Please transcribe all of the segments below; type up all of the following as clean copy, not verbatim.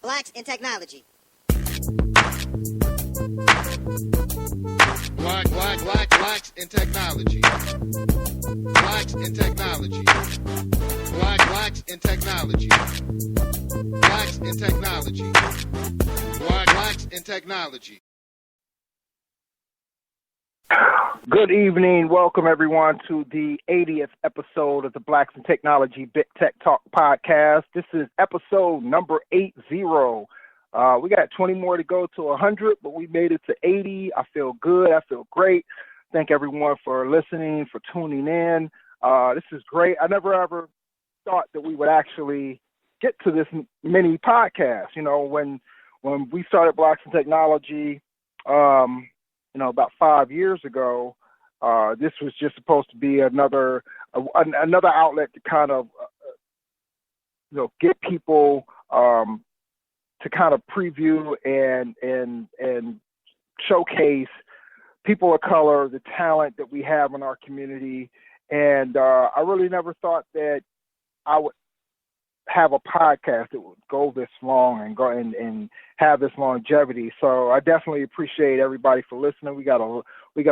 Blacks in Technology. Blacks in Technology. Blacks in Technology. Blacks in Technology. Blacks in Technology. Blacks in Technology. Good evening. Welcome, everyone, to the 80th episode of the Blacks in Technology Big Tech Talk podcast. This is episode number 80. We got 20 more to go to 100, but we made it to 80. I feel good. I feel great. Thank everyone for listening, for tuning in. This is great. I never ever thought that we would actually get to this mini podcast. You know, when we started Blacks in Technology, about 5 years ago, this was just supposed to be another outlet to kind of, get people to kind of preview and showcase people of color, the talent that we have in our community. And I really never thought that I would have a podcast that would go this long and have this longevity. So I definitely appreciate everybody for listening. We got a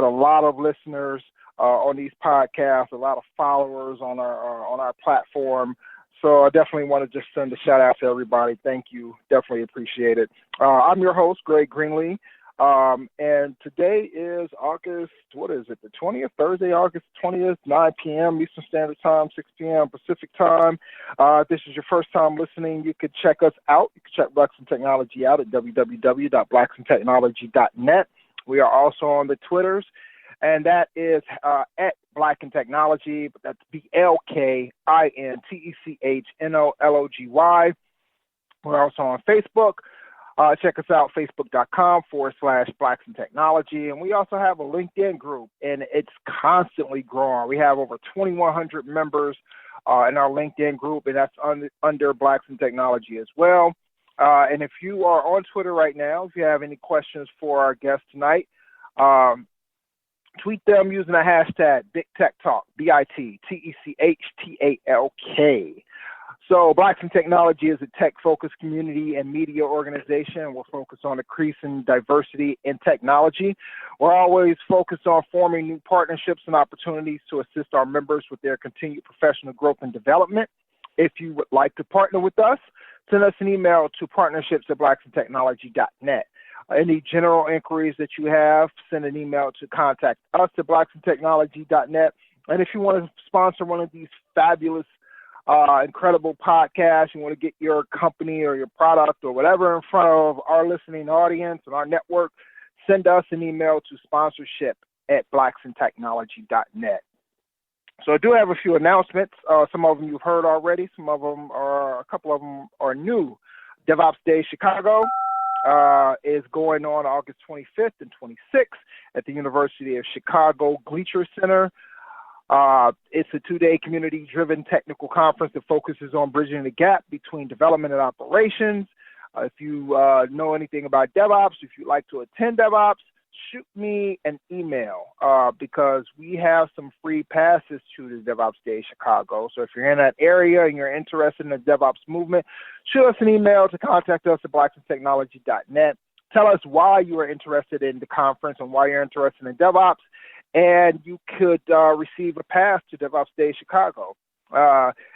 lot of listeners on these podcasts, a lot of followers on our platform. So I definitely want to just send a shout out to everybody. Thank you. Definitely appreciate it. I'm your host, Greg Greenlee. And today is August, the 20th, Thursday, August 20th, 9 p.m. Eastern Standard Time, 6 p.m. Pacific Time. If this is your first time listening, you could check us out. You can check Blacks in Technology out at www.blacksintechnology.net. We are also on the Twitters, and that is at Black in Technology, but that's BLKINTECHNOLOGY. We're also on Facebook. Check us out, facebook.com/Blacks in Technology. And we also have a LinkedIn group, and it's constantly growing. We have over 2,100 members in our LinkedIn group, and that's under Blacks in Technology as well. And if you are on Twitter right now, if you have any questions for our guest tonight, tweet them using the hashtag BigTechTalk, BITTECHTALK. So Blacks in Technology is a tech-focused community and media organization. We're focused on increasing diversity in technology. We're always focused on forming new partnerships and opportunities to assist our members with their continued professional growth and development. If you would like to partner with us, send us an email to partnerships@blacksintechnology.net. Any general inquiries that you have, send an email to contact us at blacksintechnology.net. And if you want to sponsor one of these fabulous incredible podcast, you want to get your company or your product or whatever in front of our listening audience and our network, send us an email to sponsorship@blacksintechnology.net. So I do have a few announcements. Some of them you've heard already. A couple of them are new. DevOps Day Chicago is going on August 25th and 26th at the University of Chicago Gleacher Center. It's a 2-day community-driven technical conference that focuses on bridging the gap between development and operations. If you know anything about DevOps, if you'd like to attend DevOps, shoot me an email because we have some free passes to the DevOps Day Chicago. So if you're in that area and you're interested in the DevOps movement, shoot us an email to contact us at blacksintechnology.net. Tell us why you are interested in the conference and why you're interested in DevOps, and you could receive a pass to DevOps Day Chicago.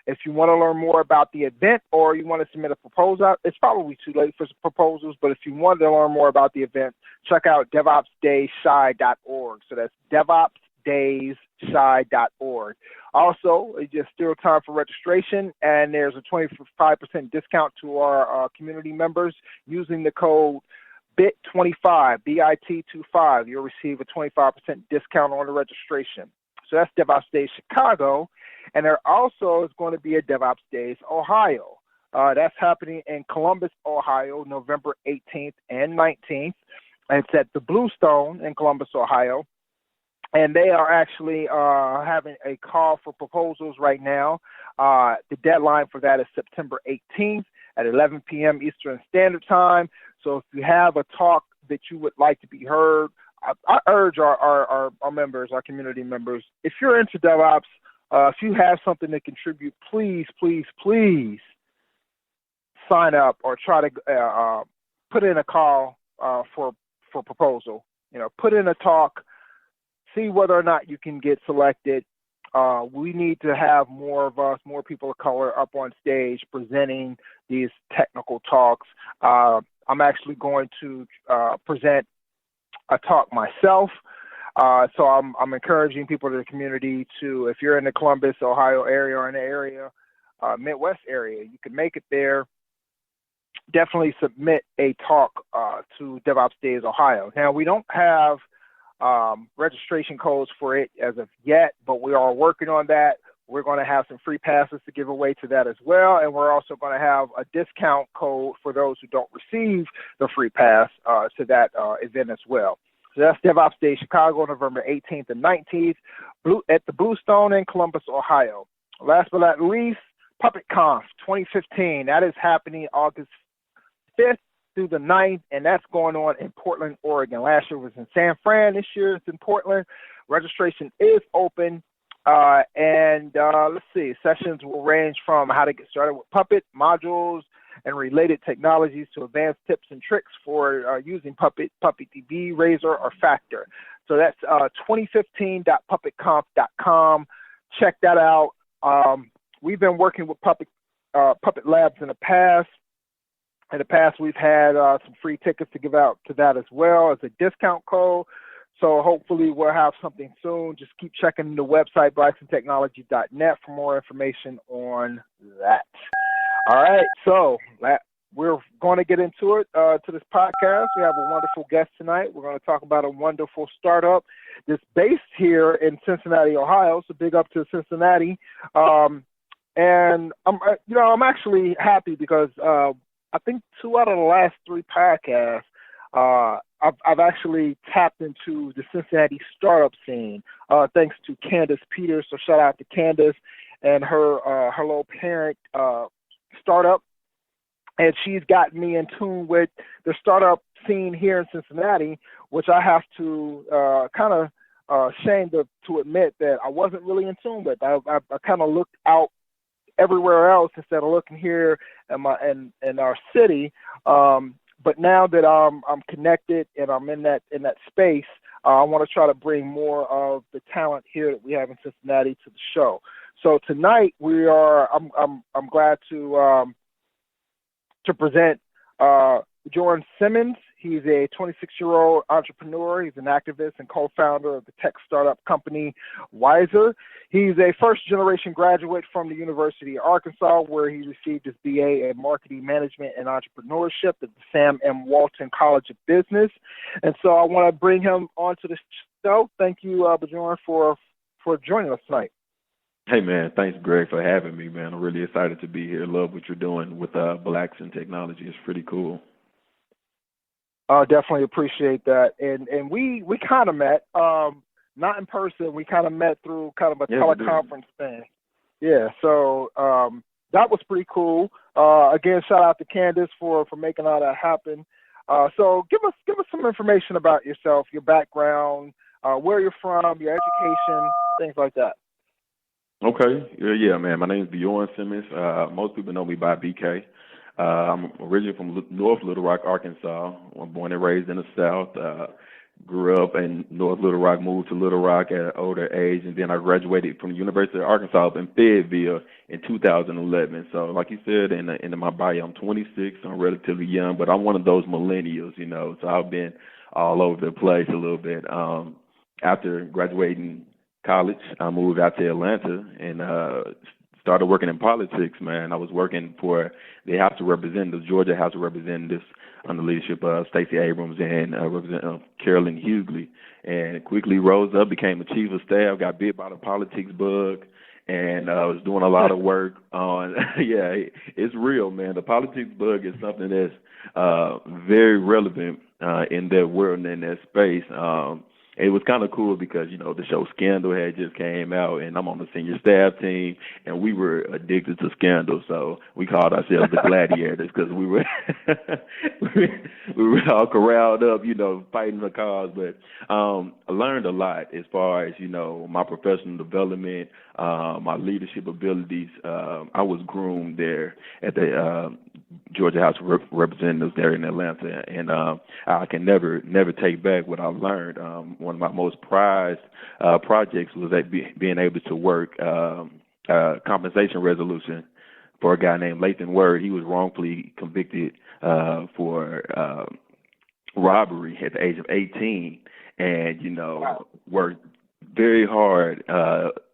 If you want to learn more about the event or you want to submit a proposal, it's probably too late for proposals, but if you want to learn more about the event, check out DevOpsDayShy.org. So that's DevOpsDaysShy.org. Also, it's just still time for registration, and there's a 25% discount to our community members using the code BIT25, BIT25. You'll receive a 25% discount on the registration. So that's DevOps Days Chicago. And there also is going to be a DevOps Days Ohio. That's happening in Columbus, Ohio, November 18th and 19th. And it's at the Bluestone in Columbus, Ohio. And they are actually having a call for proposals right now. The deadline for that is September 18th at 11 p.m. Eastern Standard Time. So if you have a talk that you would like to be heard, I urge our members, our community members, if you're into DevOps, if you have something to contribute, please, please, please sign up or try to put in a call for proposal. Put in a talk, see whether or not you can get selected. We need to have more people of color up on stage presenting these technical talks. I'm actually going to present a talk myself. So I'm encouraging people in the community to, if you're in the Columbus, Ohio area or in the area, Midwest area, you can make it there. Definitely submit a talk to DevOps Days Ohio. Now, we don't have registration codes for it as of yet, but we are working on that. We're going to have some free passes to give away to that as well, and we're also going to have a discount code for those who don't receive the free pass to that event as well. So that's DevOps Day Chicago, November 18th and 19th at the Bluestone in Columbus, Ohio. Last but not least, PuppetConf 2015. That is happening August 5th through the 9th, and that's going on in Portland, Oregon. Last year was in San Fran. This year it's in Portland. Registration is open. And let's see, sessions will range from how to get started with Puppet, modules, and related technologies to advanced tips and tricks for using Puppet, PuppetDB, Wyzerr, or Factor. So that's 2015.puppetconf.com. Check that out. We've been working with Puppet Labs in the past. In the past, we've had some free tickets to give out to that as well as a discount code. So hopefully we'll have something soon. Just keep checking the website, blacksintechnology.net, for more information on that. All right, so we're going to get into it, to this podcast. We have a wonderful guest tonight. We're going to talk about a wonderful startup that's based here in Cincinnati, Ohio. So big up to Cincinnati. And I'm actually happy because I think 2 out of the last 3 podcasts, I've actually tapped into the Cincinnati startup scene, thanks to Candace Peters. So shout out to Candace and her Hello Parent startup. And she's gotten me in tune with the startup scene here in Cincinnati, which I have to kind of ashamed to admit that I wasn't really in tune with. I kind of looked out everywhere else instead of looking here in our city. But now that I'm connected and I'm in that space, I want to try to bring more of the talent here that we have in Cincinnati to the show. So tonight I'm glad to present Bjorn Simmons. He's a 26-year-old entrepreneur. He's an activist and co-founder of the tech startup company Wyzerr. He's a first-generation graduate from the University of Arkansas, where he received his BA in Marketing Management and Entrepreneurship at the Sam M. Walton College of Business. And so I want to bring him onto the show. Thank you, Bjorn, for joining us tonight. Hey, man, thanks, Greg, for having me, man. I'm really excited to be here. Love what you're doing with Blacks in Technology. It's pretty cool. Definitely appreciate that. And we kind of met, not in person. We kind of met through kind of a teleconference thing. Yeah, so that was pretty cool. Again, shout out to Candace for making all that happen. So give us some information about yourself, your background, where you're from, your education, things like that. Okay. Yeah, man. My name is Bjorn Simmons. Most people know me by BK. I'm originally from North Little Rock, Arkansas. I'm born and raised in the South. Grew up in North Little Rock, moved to Little Rock at an older age, and then I graduated from the University of Arkansas up in Fayetteville in 2011. So like you said in my bio, I'm 26. I'm relatively young, but I'm one of those millennials, so I've been all over the place a little bit. After graduating college, I moved out to Atlanta and started working in politics, man. I was working for the House of Representatives, Georgia House of Representatives, under the leadership of Stacey Abrams and Representative Carolyn Hughley, and quickly rose up, became the chief of staff, got bit by the politics bug, and was doing a lot of work on, it's real, man. The politics bug is something that's very relevant in that world and in that space. It was kind of cool because, the show Scandal had just came out, and I'm on the senior staff team, and we were addicted to Scandal, so we called ourselves the Gladiators because we were we were all corralled up, fighting the cause. But I learned a lot as far as, my professional development. my leadership abilities. I was groomed there at the Georgia House of Representatives there in Atlanta, and I can never take back what I learned. One of my most prized projects was being able to work compensation resolution for a guy named Lathan Word. He was wrongfully convicted for robbery at the age of 18, and worked very hard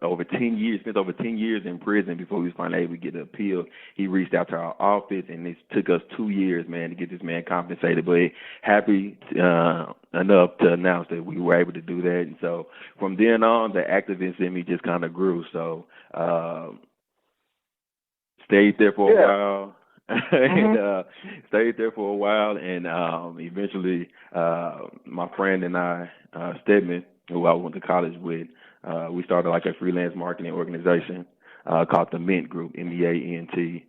over 10 years, spent over 10 years in prison before he was finally able to get an appeal. He reached out to our office, and it took us 2 years, man, to get this man compensated. But happy enough to announce that we were able to do that. And so from then on, the activist in me just kind of grew. So stayed there for a while. And stayed there for a while, and eventually my friend and I, Stedman, who I went to college with, we started like a freelance marketing organization called the Mint Group, MEANT,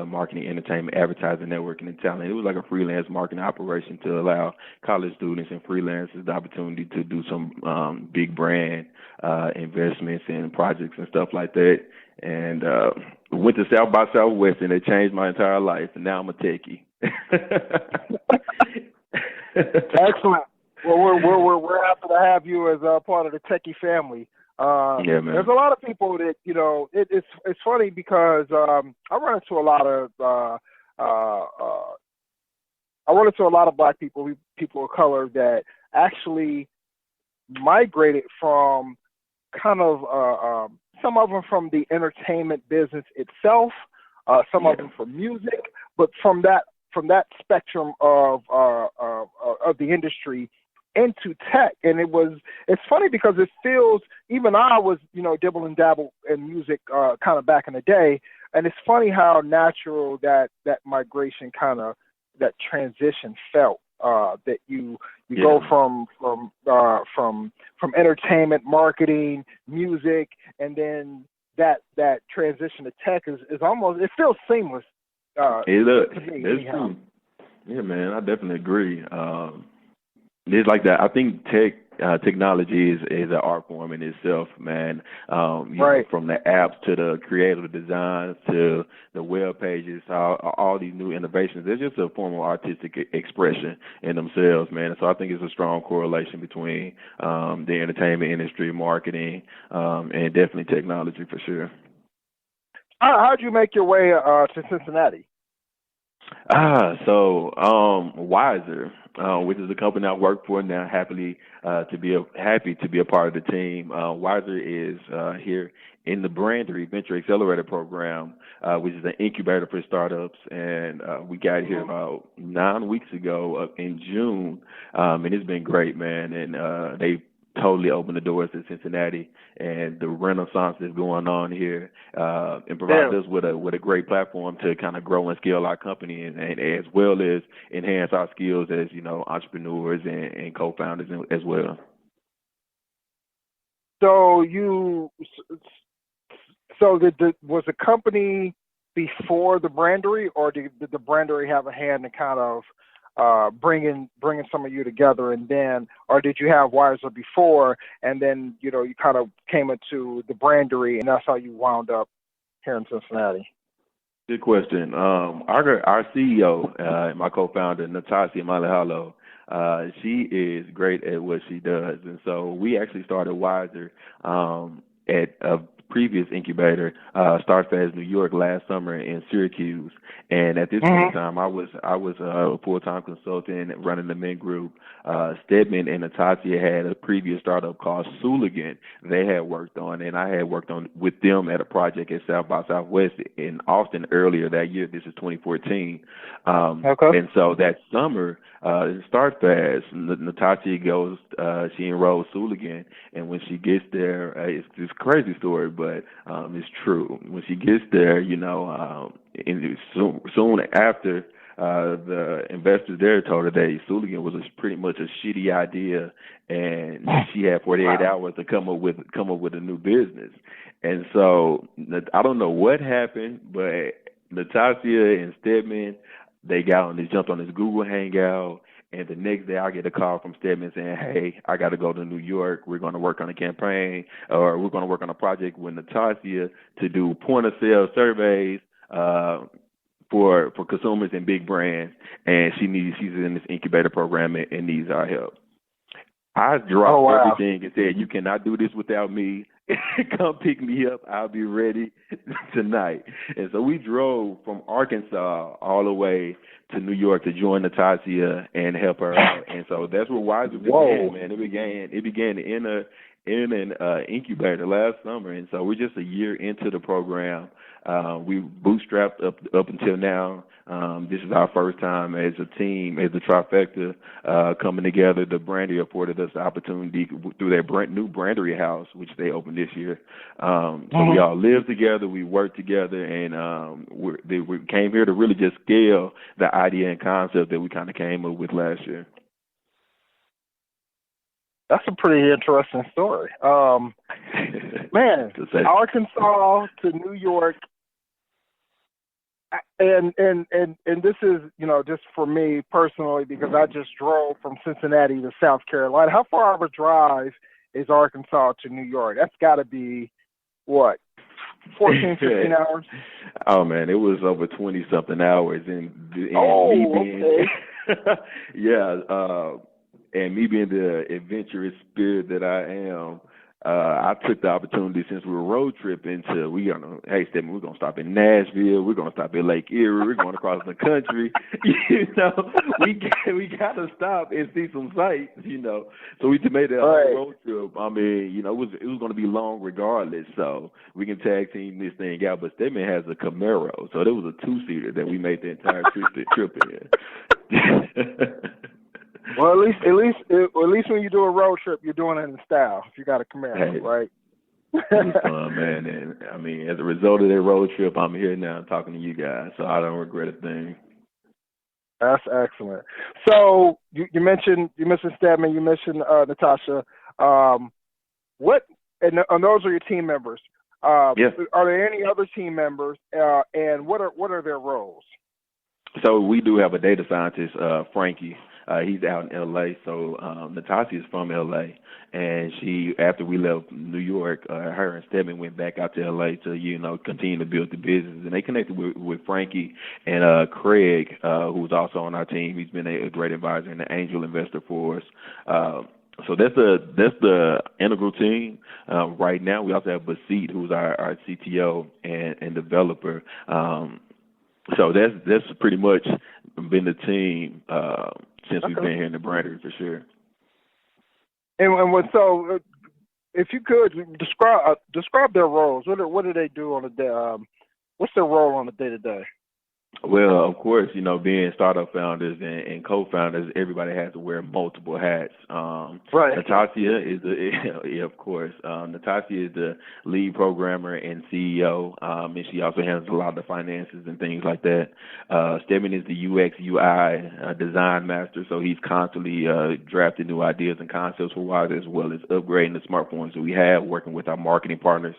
Marketing, Entertainment, Advertising, Networking, and Talent. It was like a freelance marketing operation to allow college students and freelancers the opportunity to do some big brand investments and projects and stuff like that. And went to South by Southwest, and it changed my entire life. And now I'm a techie. Excellent. Well, we're happy to have you as part of the techie family. Yeah, man. There's a lot of people that it's funny because I run into a lot of black people of color that actually migrated from kind of some of them from the entertainment business itself, some of them from music, but from that spectrum of the industry into tech. And it's funny because it feels, even I was, dibble and dabble in music kind of back in the day, and it's funny how natural that migration that transition felt. That you go from entertainment, marketing, music, and then that transition to tech is almost, it feels seamless. To me, that's true. Yeah, man, I definitely agree. It's like that. I think technology is an art form in itself, man. Right. From the apps to the creative designs to the web pages, all these new innovations. It's just a form of artistic expression in themselves, man. So I think it's a strong correlation between the entertainment industry, marketing, and definitely technology for sure. How'd you make your way to Cincinnati? So Wyzerr, which is a company I work for now, happy to be a part of the team. Wyzerr is here in the Brandery Venture Accelerator Program, which is an incubator for startups, and we got here about 9 weeks ago in June, and it's been great, man. And they totally opened the doors to Cincinnati and the renaissance that's going on here, and provided us with a great platform to kind of grow and scale our company, and as well as enhance our skills as entrepreneurs and co-founders as well. So was the company before the Brandery, or did the Brandery have a hand in kind of bringing some of you together, and then, or did you have Wyzerr before, and then you kind of came into the Brandery, and that's how you wound up here in Cincinnati? Good question. Our CEO, my co-founder, Natasha Malahalo, she is great at what she does, and so we actually started Wyzerr at a previous incubator, StartFast New York, last summer in Syracuse. And at this point in time, I was a full-time consultant running the Mint Group. Stedman and Natasha had a previous startup called Sooligan they had worked on, and I had worked on with them at a project at South by Southwest in Austin earlier that year. This is 2014. And so that summer, StartFast, Natasha goes, she enrolls Sooligan, and when she gets there, it's this crazy story, but it's true. When she gets there, and soon after, the investors there told her that Sooligan was pretty much a shitty idea, and she had 48 hours to come up with a new business. And so I don't know what happened, but Natasha and Stedman, they jumped on this Google Hangout, And the next day, I get a call from Stedman saying, "Hey, I got to go to New York. We're going to work on a campaign, or we're going to work on a project with Natasha to do point of sale surveys for consumers and big brands. And she's in this incubator program and needs our help." I dropped everything and said, "You cannot do this without me. Come pick me up. I'll be ready tonight." And so we drove from Arkansas all the way to New York to join Natasha and help her out. And so that's where Wyzerr began, man. It began in an incubator last summer. And so we're just a year into the program. We bootstrapped up until now. This is our first time as a team, as a trifecta, coming together. The brandy afforded us the opportunity through their new brandery house, which they opened this year. So we all live together, we work together, and we came here to really just scale the idea and concept that we kind of came up with last year. That's a pretty interesting story. Man, Arkansas to New York. And this is, just for me personally, because I just drove from Cincinnati to South Carolina. How far of a drive is Arkansas to New York? That's got to be, what, 14, 15 hours? Oh, man, it was over 20-something hours. And and me being the adventurous spirit that I am, I took the opportunity since we were road tripping hey, Stedman, we're going to stop in Nashville. We're going to stop in Lake Erie. We're going across the country. We got to stop and see some sights, So we just made that road trip. I mean, it was going to be long regardless, so we can tag team this thing out. But Stedman has a Camaro, so there was a two-seater that we made the entire trip in. Well, at least when you do a road trip, you're doing it in style. If you got a Camaro, right? It's fun, man. And I mean, as a result of that road trip, I'm here now talking to you guys, so I don't regret a thing. That's excellent. So you mentioned Stedman, you mentioned Natasha. What? And those are your team members. Yes. Are there any other team members? And what are their roles? So we do have a data scientist, Frankie. He's out in L.A., so Natasha is from L.A., and after we left New York, her and Stedman went back out to L.A. to, continue to build the business, and they connected with Frankie and Craig, who's also on our team. He's been a great advisor and an angel investor for us. So that's the integral team. Right now, we also have Basit, who's our CTO and developer. So that's pretty much been the team since we've been here in the brandery, for sure. So, if you could describe their roles, what do they do on a day? What's their role on a day-to-day? Well, of course, being startup founders and co-founders, everybody has to wear multiple hats. Right. Natasha is of course. Natasha is the lead programmer and CEO, and she also handles a lot of the finances and things like that. Stedman is the UX UI design master, so he's constantly drafting new ideas and concepts for Wyzerr, as well as upgrading the smartphones that we have, working with our marketing partners.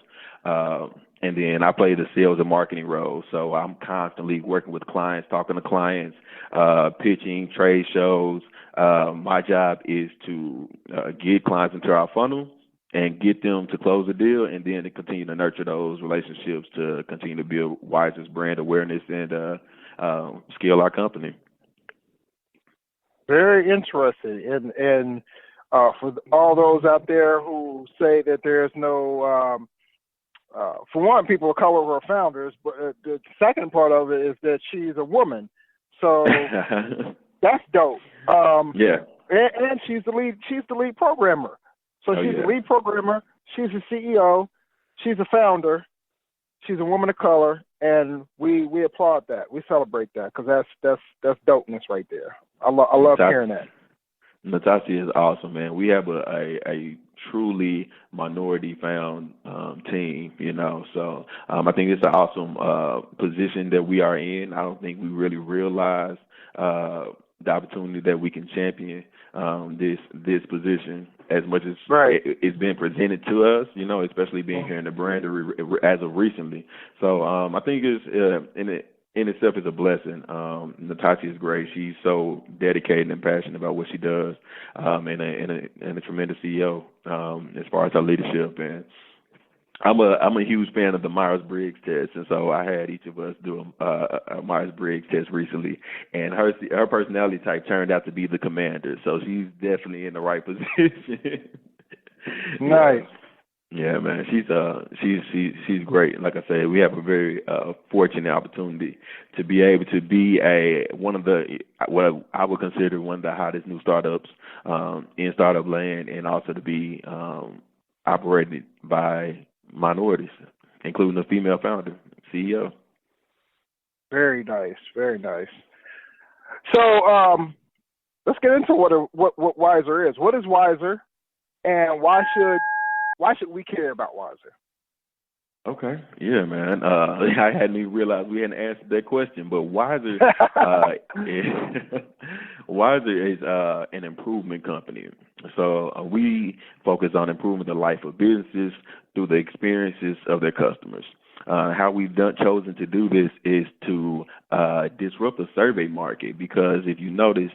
And then I play the sales and marketing role. So I'm constantly working with clients, talking to clients, pitching, trade shows. My job is to get clients into our funnel and get them to close the deal, and then to continue to nurture those relationships to continue to build Wyzerr's brand awareness and scale our company. Very interesting. And for all those out there who say that there's no for one, people of color are founders, but the second part of it is that she's a woman. So that's dope. Yeah. And she's the lead programmer. So she's the lead programmer, she's the CEO, she's a founder, she's a woman of color, and we applaud that. We celebrate that, because that's dopeness right there. I love hearing that. Natasha is awesome, man. We have a truly minority-found team, So I think it's an awesome position that we are in. I don't think we really realize the opportunity that we can champion this position as much as it's been presented to us, especially being here in the brand as of recently. So I think it's in itself is a blessing. Natasha is great. She's so dedicated and passionate about what she does, and a tremendous CEO as far as her leadership. And I'm a huge fan of the Myers-Briggs test, and so I had each of us do a Myers-Briggs test recently, and her personality type turned out to be the commander. So she's definitely in the right position. Nice. Yeah, man, she's great. Like I said, we have a very fortunate opportunity to be able to be one of the what I would consider one of the hottest new startups in startup land, and also to be operated by minorities, including a female founder, CEO. Very nice, very nice. So let's get into what Wyzerr is. What is Wyzerr, and why should we care about Wyzerr? Okay, yeah, man. I hadn't even realized we hadn't answered that question, but Wyzerr Wyzerr is an improvement company. So we focus on improving the life of businesses through the experiences of their customers. How we've chosen to do this is to disrupt the survey market, because if you notice,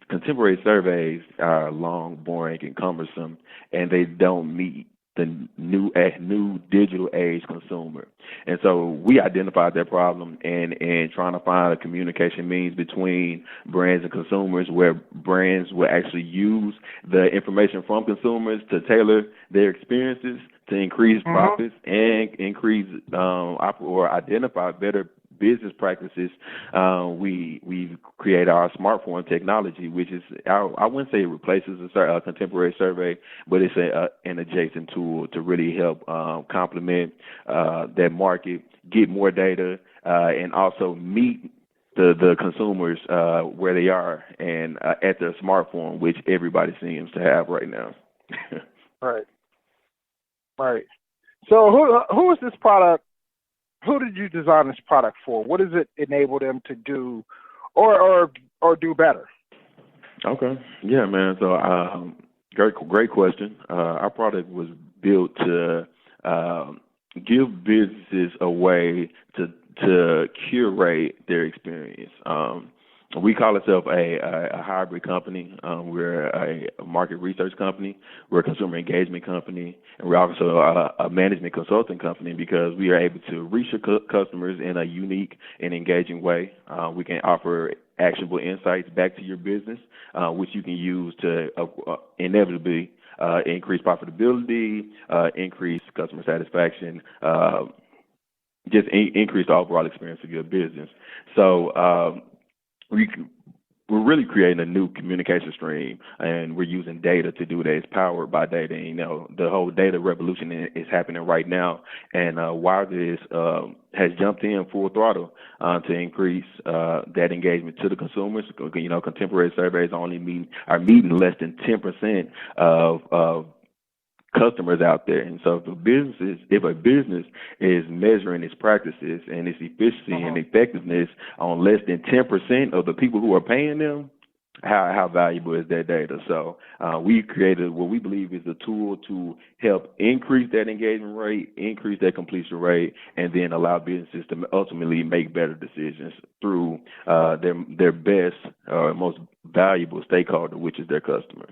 contemporary surveys are long, boring, and cumbersome, and they don't meet the new digital age consumer. And so we identified that problem and trying to find a communication means between brands and consumers, where brands will actually use the information from consumers to tailor their experiences to increase profits and increase or identify better business practices. We create our smartphone technology, which is, I wouldn't say it replaces a contemporary survey, but it's an adjacent tool to really help complement that market, get more data, and also meet the consumers where they are and at their smartphone, which everybody seems to have right now. Right. So who is this product? Who did you design this product for? What does it enable them to do, or do better? Okay. Yeah, man. So great question. Our product was built to give businesses a way to curate their experience. We call ourselves a hybrid company. We're a market research company. We're a consumer engagement company, and we're also a management consulting company, because we are able to reach your customers in a unique and engaging way. We can offer actionable insights back to your business, which you can use to inevitably increase profitability, increase customer satisfaction, just increase the overall experience of your business. So we're really creating a new communication stream, and we're using data to do that. It's powered by data. And, you know, the whole data revolution is happening right now, and Wyzerr has jumped in full throttle to increase that engagement to the consumers. You know, contemporary surveys are meeting less than 10% of customers out there. And so if a business is measuring its practices and its efficiency and effectiveness on less than 10% of the people who are paying them, how valuable is that data? So we created what we believe is a tool to help increase that engagement rate, increase that completion rate, and then allow businesses to ultimately make better decisions through their best or most valuable stakeholder, which is their customer.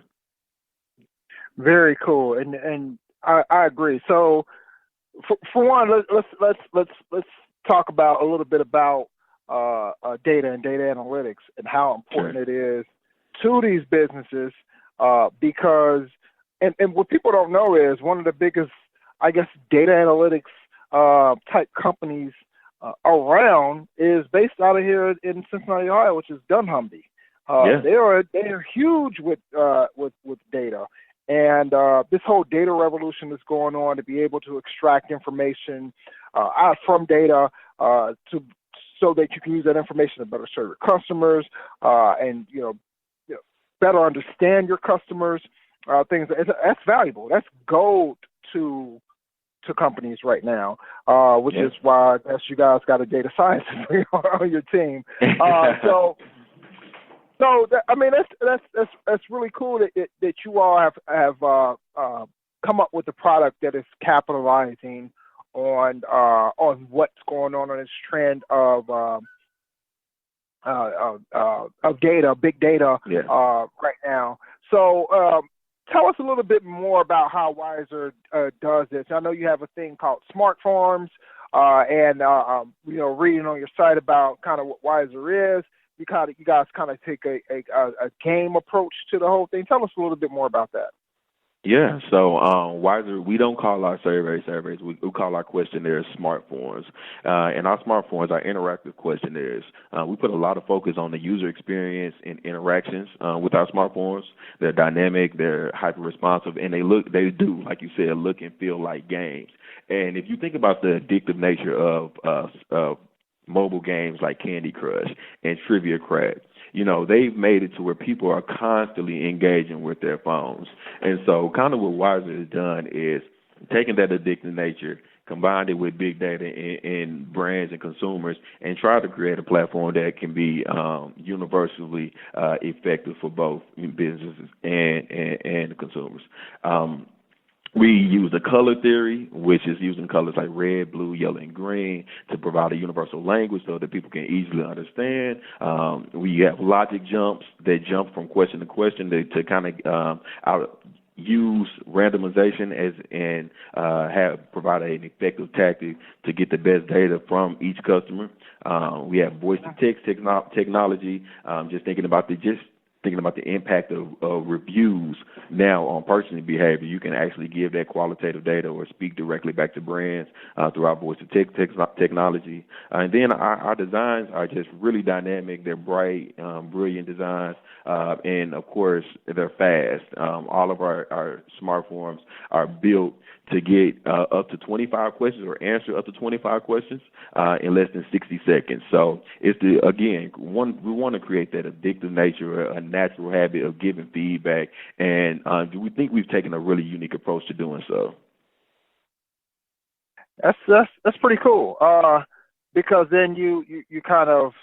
Very cool, and I agree. So, for one, let's talk about a little bit about data and data analytics and how important it is to these businesses, because and what people don't know is one of the biggest, I guess, data analytics type companies around is based out of here in Cincinnati, Ohio, which is dunnhumby. They are huge with data. And this whole data revolution is going on to be able to extract information out from data so that you can use that information to better serve your customers and better understand your customers. That's valuable. That's gold to companies right now, which is why I guess you guys got a data scientist on your team. So I mean that's really cool that you all have come up with a product that is capitalizing on what's going on this trend of data, big data, right now. So tell us a little bit more about how Wyzerr does this. I know you have a thing called Smart Farms, and reading on your site about kind of what Wyzerr is. You guys kind of take a game approach to the whole thing. Tell us a little bit more about that. Yeah, so Wyzerr, we don't call our surveys. We call our questionnaires smart forms. And our smart forms are interactive questionnaires. We put a lot of focus on the user experience and interactions with our smart forms. They're dynamic, they're hyper responsive, and they do, like you said, look and feel like games. And if you think about the addictive nature of mobile games like Candy Crush and Trivia Crack, they've made it to where people are constantly engaging with their phones. And so kind of what Wyzerr has done is taken that addictive nature, combined it with big data in brands and consumers, and try to create a platform that can be universally effective for both businesses and consumers. We use the color theory, which is using colors like red, blue, yellow, and green to provide a universal language so that people can easily understand. We have logic jumps that jump from question to question to kind of use randomization and provide an effective tactic to get the best data from each customer. We have voice to text technology. Just thinking about the impact of reviews now on purchasing behavior. You can actually give that qualitative data or speak directly back to brands through our voice to text technology. And then our designs are just really dynamic. They're bright, brilliant designs, and of course they're fast. All of our smart forms are built to get up to 25 questions or answer up to 25 questions in less than 60 seconds. So it's we want to create that addictive nature, a natural habit of giving feedback, and we think we've taken a really unique approach to doing so. That's pretty cool, because then you kind of,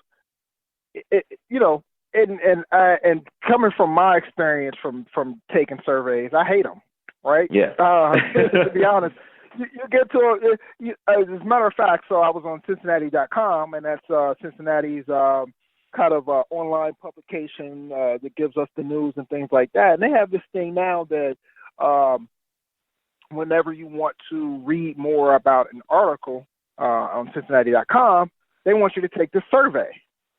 and coming from my experience from taking surveys, I hate them. Right? Yeah. To be honest, you get to as a matter of fact. So I was on Cincinnati.com, and that's Cincinnati's kind of online publication that gives us the news and things like that. And they have this thing now that whenever you want to read more about an article on Cincinnati.com, they want you to take this survey.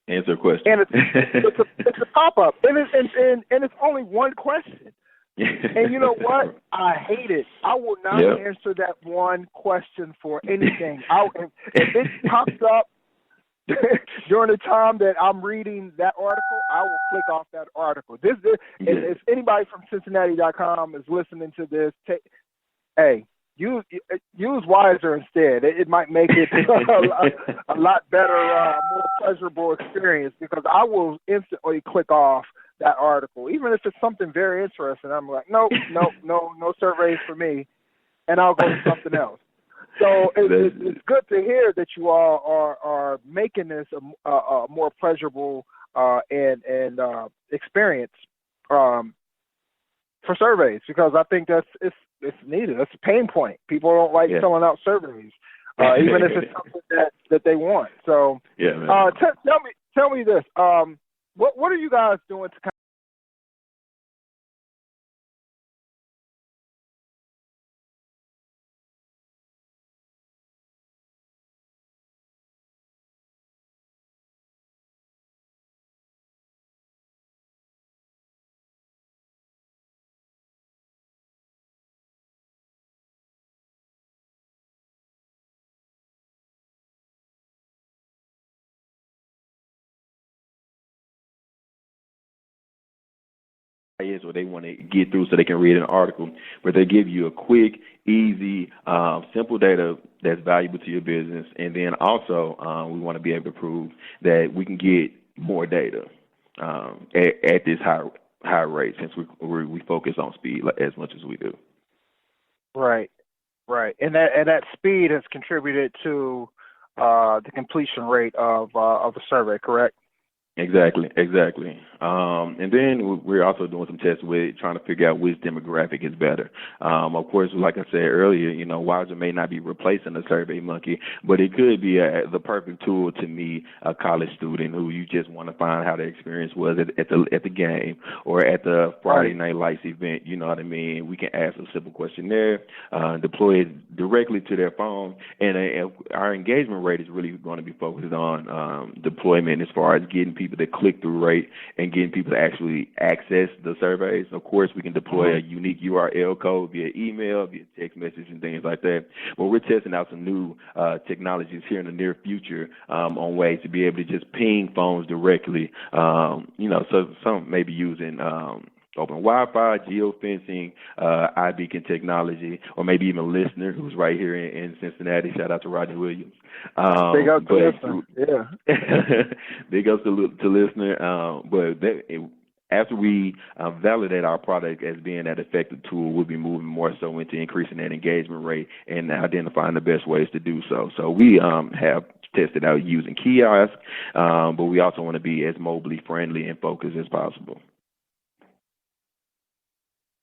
Answer a question. And it's a pop-up, and it's only one question. And you know what? I hate it. I will not answer that one question for anything. If it pops up during the time that I'm reading that article, I will click off that article. If anybody from Cincinnati.com is listening to this, use Wyzerr instead. It might make it a lot better, more pleasurable experience, because I will instantly click off that article, even if it's something very interesting. I'm like, no surveys for me, and I'll go to something else. So it's good to hear that you all are making this a more pleasurable and experience for surveys, because I think it's needed. It's a pain point. People don't like filling out surveys, even if it's something that they want. So tell me this. What are you guys doing to is what they want to get through so they can read an article, but they give you a quick, easy, simple data that's valuable to your business. And then also we want to be able to prove that we can get more data at this high rate, since we focus on speed as much as we do. Right. And that speed has contributed to the completion rate of the survey, correct? Exactly. And then we're also doing some tests with trying to figure out which demographic is better. Of course, like I said earlier, Wyzerr may not be replacing the Survey Monkey, but it could be the perfect tool to meet a college student who you just want to find how the experience was at the game or at the Friday Night Lights event. You know what I mean? We can ask a simple questionnaire, deploy it directly to their phone, and our engagement rate is really going to be focused on deployment as far as getting people to click through rate and getting people to actually access the surveys. Of course, we can deploy a unique URL code via email, via text message, and things like that. But we're testing out some new technologies here in the near future on ways to be able to just ping phones directly. So some may be using open Wi-Fi, geofencing, iBeacon technology, or maybe even Listener, who's right here in Cincinnati. Shout out to Roger Williams. Big up to Listener. Yeah. Big up to Listener. After we validate our product as being that effective tool, we'll be moving more so into increasing that engagement rate and identifying the best ways to do so. So we have tested out using kiosks, but we also want to be as mobily friendly and focused as possible.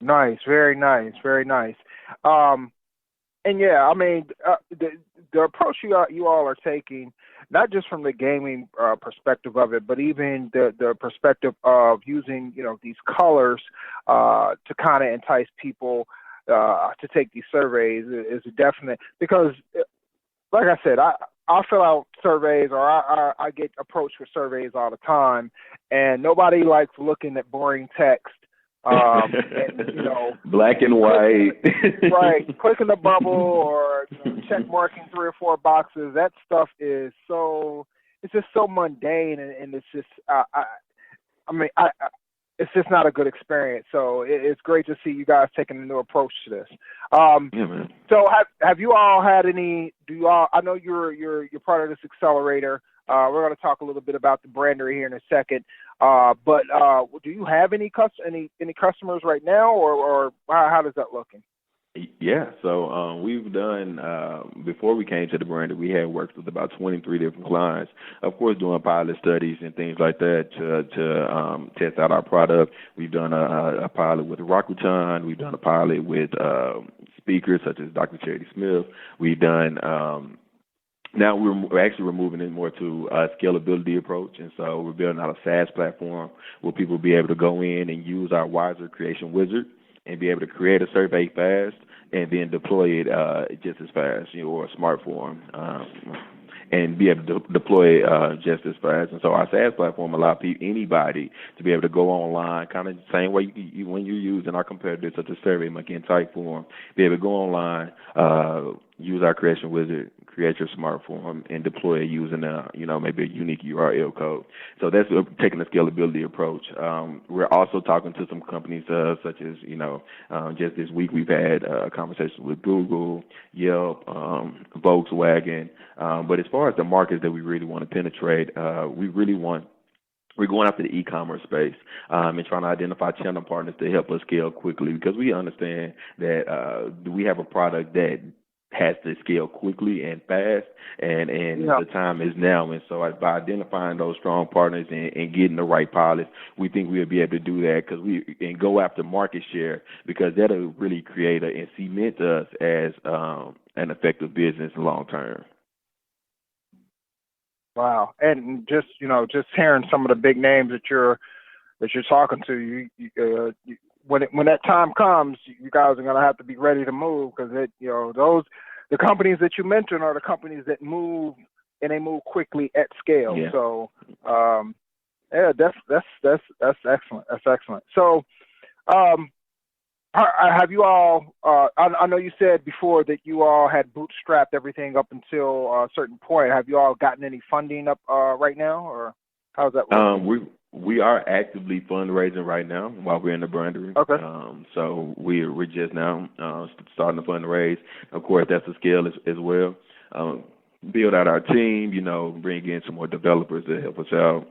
Nice, very nice, very nice. And yeah, I mean, the approach you all are taking, not just from the gaming perspective of it, but even the perspective of using these colors to kind of entice people to take these surveys is definite. Because, like I said, I fill out surveys, or I get approached with surveys all the time, and nobody likes looking at boring text. And, black and white, right? Clicking the bubble or check marking 3 or 4 boxes. That stuff is it's just so mundane, and it's just it's just not a good experience. So it's great to see you guys taking a new approach to this. Yeah, man. So have you all had any? I know you're part of this accelerator. We're going to talk a little bit about the brandery here in a second. But do you have any customers right now, or how does that looking? Yeah, so we've done, before we came to the brand, we had worked with about 23 different clients, of course, doing pilot studies and things like that to test out our product. We've done a pilot with Rakuten. We've done a pilot with speakers such as Dr. Charity Smith. We've done now we're moving in more to a scalability approach, and so we're building out a SaaS platform where people will be able to go in and use our Wyzerr creation wizard and be able to create a survey fast and then deploy it just as fast, or a smart form, and be able to deploy it just as fast. And so our SaaS platform allows anybody to be able to go online, kind of the same way when you're using our competitors such as SurveyMonkey and Typeform, be able to go online, use our creation wizard, create your smart form, and deploy it using maybe a unique URL code. So that's taking a scalability approach. We're also talking to some companies such as, just this week we've had conversations with Google, Yelp, Volkswagen. But as far as the markets that we really want to penetrate, we're going after the e-commerce space and trying to identify channel partners to help us scale quickly, because we understand that we have a product that has to scale quickly and fast, and the time is now. And so by identifying those strong partners and getting the right pilots, we think we'll be able to do that and go after market share, because that'll really create and cement us as an effective business long term. Wow. And just hearing some of the big names that you're talking to, when that time comes, you guys are going to have to be ready to move, because the companies that you mentioned are the companies that move, and they move quickly at scale. Yeah. So, that's excellent. That's excellent. So, have you all? I know you said before that you all had bootstrapped everything up until a certain point. Have you all gotten any funding up right now, or how's that working? We are actively fundraising right now while we're in the brandery. Okay. So we're just now starting to fundraise. Of course, that's a scale as well. Build out our team, bring in some more developers to help us out.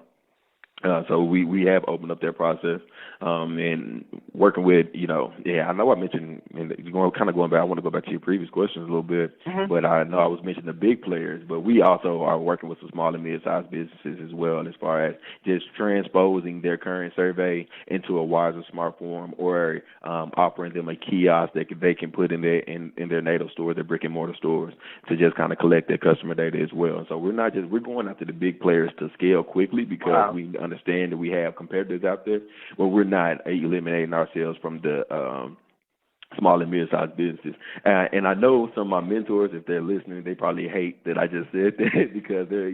So we have opened up that process, and working with, I know I mentioned, and going back, I want to go back to your previous questions a little bit, but I know I was mentioning the big players, but we also are working with some small and mid-sized businesses as well, as far as just transposing their current survey into a Wyzerr smart form, or offering them a kiosk that they can put in their native stores, their brick and mortar stores, to just kind of collect their customer data as well. So we're going after the big players to scale quickly, because we understand that we have competitors out there, but we're not eliminating ourselves from the small and mid-sized businesses. And I know some of my mentors, if they're listening, they probably hate that I just said that, because their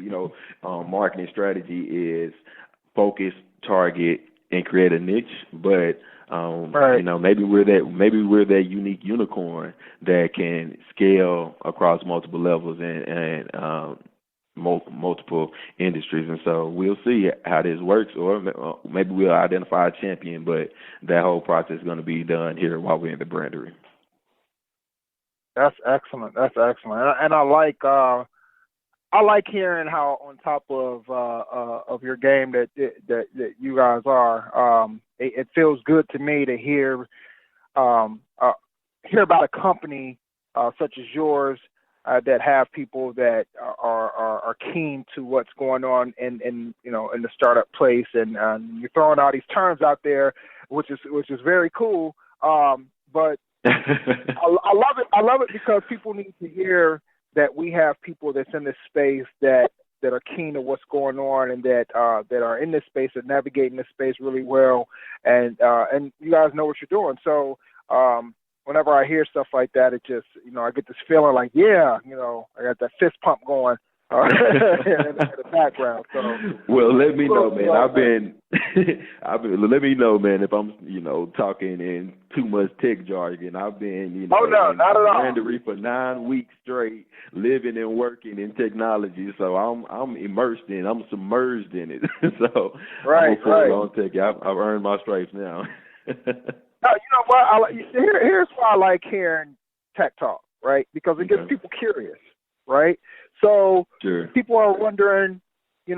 marketing strategy is focus, target, and create a niche. But maybe we're that unique unicorn that can scale across multiple levels and multiple industries. And so we'll see how this works, or maybe we'll identify a champion, but that whole process is going to be done here while we're in the brandery. That's excellent. And I like hearing how on top of your game that you guys are. It feels good to me to hear about a company such as yours that have people that are keen to what's going on in the startup place, and you're throwing all these terms out there, which is very cool. But I love it because people need to hear that we have people that's in this space that are keen to what's going on, and that are in this space and navigating this space really well, and you guys know what you're doing. So whenever I hear stuff like that, it just, I get this feeling like, I got that fist pump going in the background. So, well, let me know, man. Let me know, man, if I'm, talking in too much tech jargon. I've been, not at all. Brandery for 9 weeks straight, living and working in technology. So I'm submerged in it. So I'm on tech. I've earned my stripes now. You know what? Here's why I like hearing tech talk, right? Because it gets people curious, right? So people are wondering, you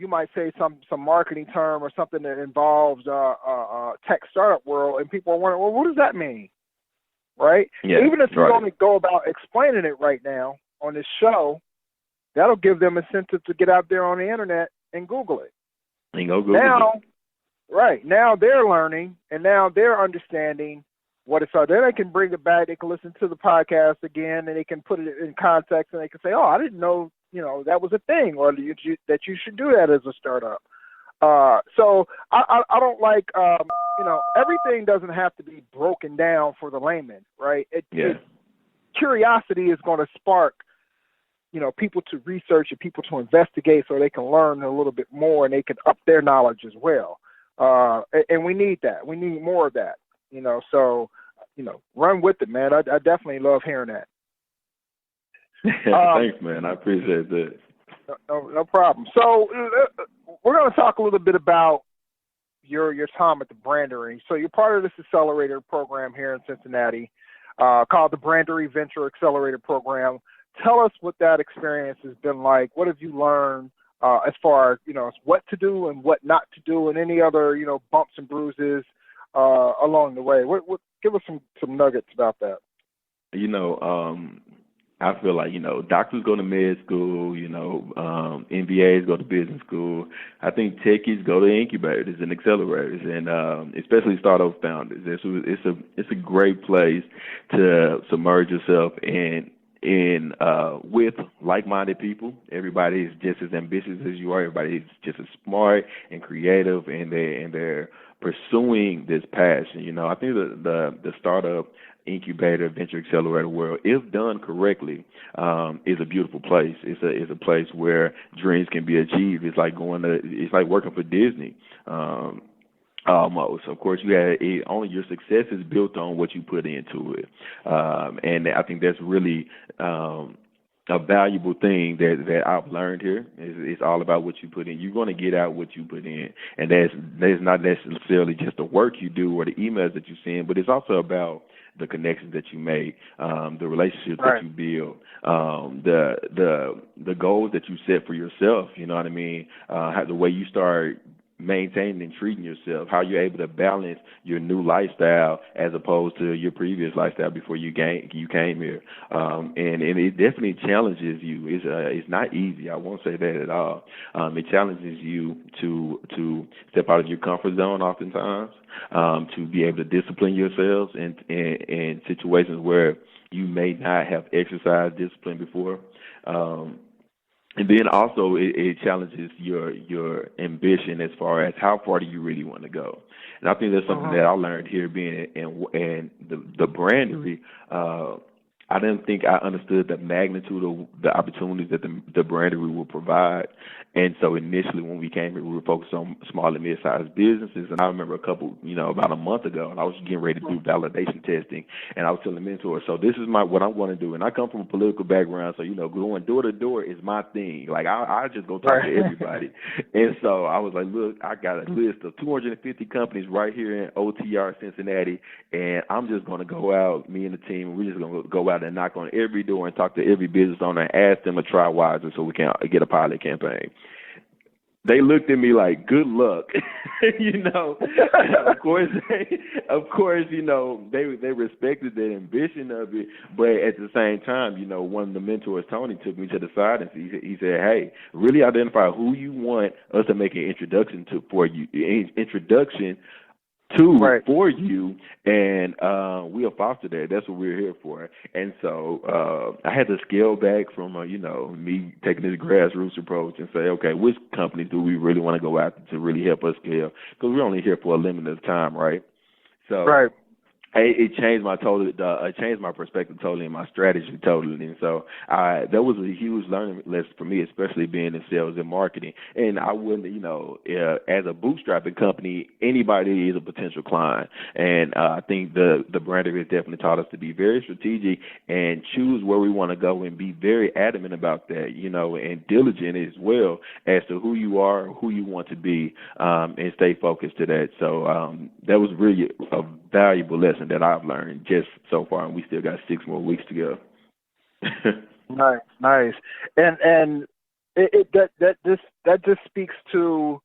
might say some marketing term or something that involves tech startup world, and people are wondering, well, what does that mean, right? Yeah, even if you only go about explaining it right now on this show, that'll give them incentive to get out there on the internet and Google it. And go Google it. Right. Now they're learning, and now they're understanding what it's all. Then they can bring it back. They can listen to the podcast again, and they can put it in context, and they can say, oh, I didn't know, that was a thing, or that you should do that as a startup. So I don't like, everything doesn't have to be broken down for the layman, right? Curiosity is going to spark, people to research and people to investigate, so they can learn a little bit more and they can up their knowledge as well. And we need that. We need more of that, so, run with it, man. I definitely love hearing that. Thanks, man. I appreciate that. No problem. So we're going to talk a little bit about your time at the Brandery. So you're part of this accelerator program here in Cincinnati called the Brandery Venture Accelerator Program. Tell us what that experience has been like. What have you learned as far as, what to do and what not to do, and any other, bumps and bruises along the way? Give us some nuggets about that. I feel like, doctors go to med school, MBAs go to business school. I think techies go to incubators and accelerators, and especially startup founders. It's a great place to submerge yourself in with like-minded people. Everybody is just as ambitious as you are. Everybody is just as smart and creative, and they're pursuing this passion. I think the startup incubator venture accelerator world, if done correctly, is a beautiful place. It's a place where dreams can be achieved. It's like working for Disney. Almost. Of course, only your success is built on what you put into it, and I think that's really a valuable thing that I've learned here. It's all about what you put in. You're going to get out what you put in, and that's not necessarily just the work you do or the emails that you send, but it's also about the connections that you make, the relationships Right. that you build, the goals that you set for yourself. You know what I mean? How, the way you start maintaining and treating yourself, how you're able to balance your new lifestyle as opposed to your previous lifestyle before you came here. And it definitely challenges you. It's not easy. I won't say that at all. It challenges you to step out of your comfort zone oftentimes, to be able to discipline yourselves in situations where you may not have exercised discipline before. And then also it challenges your ambition as far as how far do you really want to go. And I think that's something that I learned here being in the brandery. I didn't think I understood the magnitude of the opportunities that the brandery will provide. And so initially when we came here, we were focused on small and mid-sized businesses. And I remember about a month ago, and I was getting ready to do validation testing. And I was telling mentors, so this is what I'm going to do. And I come from a political background, so, going door to door is my thing. Like, I just go talk to everybody. And so I was like, look, I got a list of 250 companies right here in OTR Cincinnati, and I'm just going to go out, me and the team, and we're just going to go out and knock on every door and talk to every business owner and ask them to try Wyzerr so we can get a pilot campaign. They looked at me like, good luck. Of course, they respected the ambition of it. But at the same time, one of the mentors, Tony, took me to the side and he said, hey, really identify who you want us to make an introduction to for you, for you, and we'll foster that. That's what we're here for. And so I had to scale back from, me taking this grassroots approach and say, okay, which companies do we really want to go after to really help us scale? Because we're only here for a limited time, right? So it changed my perspective totally and my strategy totally. And so that was a huge learning lesson for me, especially being in sales and marketing. And I wouldn't, as a bootstrapping company, anybody is a potential client. And I think the branding has definitely taught us to be very strategic and choose where we want to go and be very adamant about that, and diligent as well as to who you are, who you want to be, and stay focused to that. So that was really a valuable lesson that I've learned just so far, and we still got 6 more weeks to go. Nice. And that just speaks to